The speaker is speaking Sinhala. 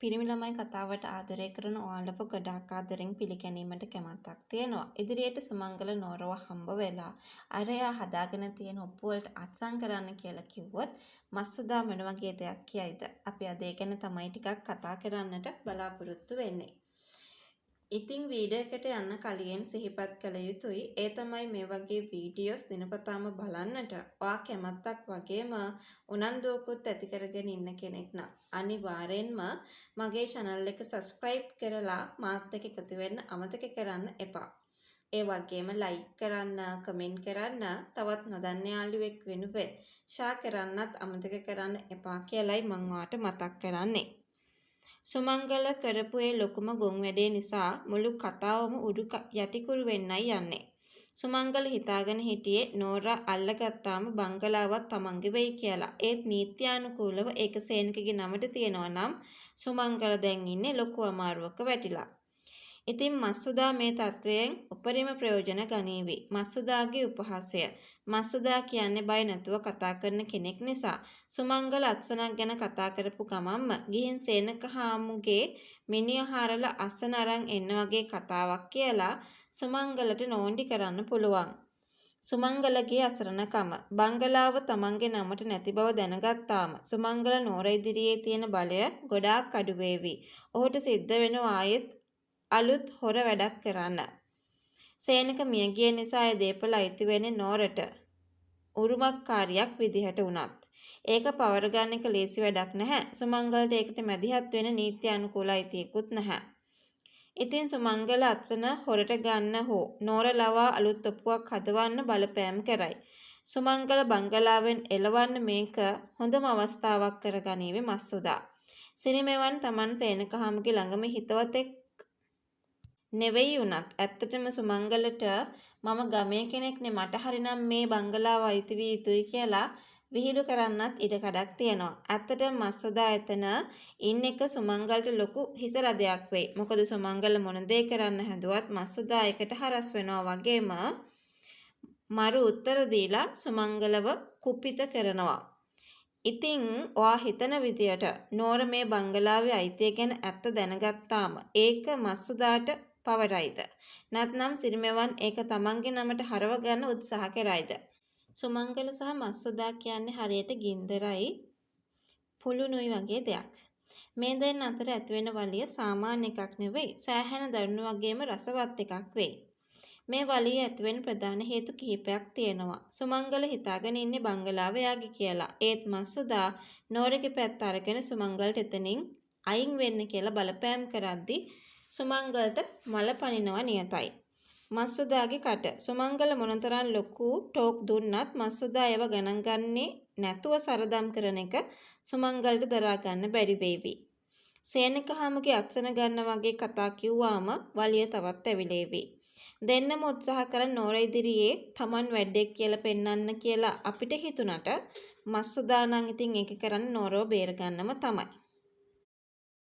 පිරිමි ළමයි කතාවට ආදරය කරන ඔයාලව ගොඩාක් ආදරෙන් පිළිගැනීමට කැමැත්තක් තියෙනවා. ඉදිරියට සුමංගල නෝරව හම්බ වෙලා අරයා හදාගෙන තියෙන ඔප්පු වලට අත්සන් කරන්න කියලා කිව්වොත් මස්සුදා මොන වගේ දෙයක් කියයිද? අපි අද ඒ ගැන තමයි ටිකක් කතා කරන්නට බලාපොරොත්තු වෙන්නේ. ඉතින් වීඩියෝ එකට යන්න කලින් සිහිපත් කළ යුතුයි. ඒ තමයි මේ වගේ වීඩියෝස් දිනපතාම බලන්නට. ඔයා කැමැත්තක් වගේම උනන්දුවකුත් ඇති කරගෙන ඉන්න කෙනෙක් නම් අනිවාර්යෙන්ම මගේ channel එක subscribe කරලා මාත් එක්ක එකතු වෙන්න අමතක කරන්න එපා. ඒ වගේම like කරන්න, comment කරන්න, තවත් නොදන්න යාළුවෙක් වෙනුවෙන් share කරන්නත් අමතක කරන්න එපා කියලායි මම ඔයාට මතක් කරන්නේ. සුමංගල කරපු ඒ ලොකුම ගොන් වැඩේ නිසා මුළු කතාවම උඩු යටිකුරු වෙන්නයි යන්නේ. සුමංගල හිතාගෙන හිටියේ නෝරා අල්ලගත්තාම බංගලාවත් තමන්ගේ වෙයි කියලා. ඒත් නීත්‍යානුකූලව ඒක සේනකගේ නමට තියෙනවා නම් සුමංගල දැන් ඉන්නේ ලොකු අමාරුවක වැටිලා. ඉතින් මස්සුදා මේ තත්වයෙන් උපරිම ප්‍රයෝජන ගනීවි. මස්සුදාගේ උපහාසය. මස්සුදා කියන්නේ බය නැතුව කතා කරන කෙනෙක් නිසා. සුමංගල අත්සනක් ගැන කතා කරපු ගමන්ම ගිහින් සේනක හාමුගේ මිනිහ හරලා අසන අරන් එන්න වගේ කතාවක් කියලා සුමංගලට නෝන්ඩි කරන්න පුළුවන්. සුමංගලගේ අසරණකම බංගලාව තමන්ගේ නමට නැති බව දැනගත්තාම සුමංගල නෝර ඉදිරියේ තියෙන බලය ගොඩාක් අඩු වේවි. ඔහුට සිද්ධ වෙනවා ආයෙත් අලුත් හොර වැඩක් කරන්න. සේනක මියගිය නිසා ඒ දේපල අයිති වෙන්නේ නෝරට උරුමකාරියක් විදිහට වුණත්. ඒක පවර ගන්න එක ලේසි වැඩක් නැහැ. සුමංගලට ඒකට මැදිහත් වෙන නීති අනුකූල අයිතියකුත් නැහැ. ඉතින් සුමංගල අත්සන හොරට ගන්න හෝ නෝර ලවා අලුත් ඔප්පුවක් හදවන්න බලපෑම් කරයි. සුමංගල බංගලාවෙන් එලවන්න මේක හොඳම අවස්ථාවක් කරගනීවි මස්සුදා. සිරිමෙවන් තමන් සේනකහාමුගේ ළඟම හිතවතෙක් නෙවෙයි වුණත් ඇත්තටම සුමංගලට මම ගමේ කෙනෙක්නේ මට හරිනම් මේ බංගලාව අයිති විය යුතුයි කියලා විහිළු කරන්නත් ඉඩ කඩක් තියෙනවා. ඇත්තටම මස්සුදා එතන ඉන්න එක සුමංගලට ලොකු හිස රදයක් වෙයි. මොකද සුමංගල මොන දේ කරන්න හැදුවත් මස්සුදා එකට හරස් වෙනවා වගේම මරු උත්තර දීලා සුමංගලව කුපිත කරනවා. ඉතින් ඔයා හිතන විදියට නෝර මේ බංගලාවේ අයිතිය ගැන ඇත්ත දැනගත්තාම ඒක මස්සුදාට පවරයිද? නැත්නම් සිරිමෙවන් ඒක තමන්ගේ නමට හරව ගන්න උත්සාහ කරයිද? සුමංගල සහ මස්සුදා කියන්නේ හරියට ගින්දරයි පුළුනුයි වගේ දෙයක්. මේ දෙන්න අතර ඇතිවෙන වලිය සාමාන්‍ය එකක් නෙවෙයි. සෑහෙන දරුණු වගේම රසවත් එකක් වෙයි. මේ වලිය ඇතිවෙන ප්‍රධාන හේතු කිහිපයක් තියෙනවා. සුමංගල හිතාගෙන ඉන්නේ බංගලාව යාගේ කියලා. ඒත් මස්සුදා නෝරගේ පැත්ත අරගෙන සුමංගලට එතනින් අයින් වෙන්න කියලා බලපෑම් කරද්දි සුමංගලට මල පනිනවා නියතයි. මස්සුදාගේ කට සුමංගල මොනතරම් ලොකු ටෝක් දුන්නත් මස්සුදා ඒව ගණන් ගන්නේ නැතුව සරදම් කරන එක සුමංගලට දරා ගන්න බැරි වේවි. සේනකහාමුගේ අත්සන ගන්න වගේ කතා කිව්වාම වලිය තවත් ඇවිලේවි. දෙන්නම උත්සාහ කරන් නෝර ඉදිරියේ තමන් වැඩෙක් කියලා පෙන්වන්න කියලා අපිට හිතුණට මස්සුදා නම් ඉතින් ඒක කරන්නේ නෝරව බේර ගන්නම තමයි.